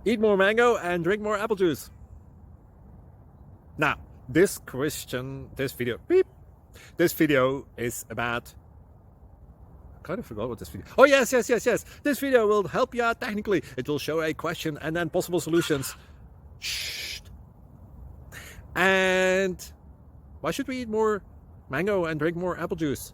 Eat more mango and drink more apple juice. Now, this video is about, I kind of forgot what this video. Oh, yes. This video will help you out technically. It will show a question and then possible solutions. Shh. And why should we eat more mango and drink more apple juice?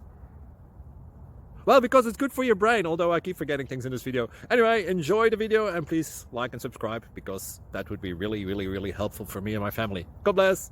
Well, because it's good for your brain, although I keep forgetting things in this video. Anyway, enjoy the video and please like and subscribe, because that would be really helpful for me and my family. God bless!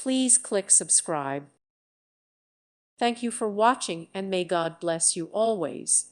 Please click subscribe. Thank you for watching, and may God bless you always.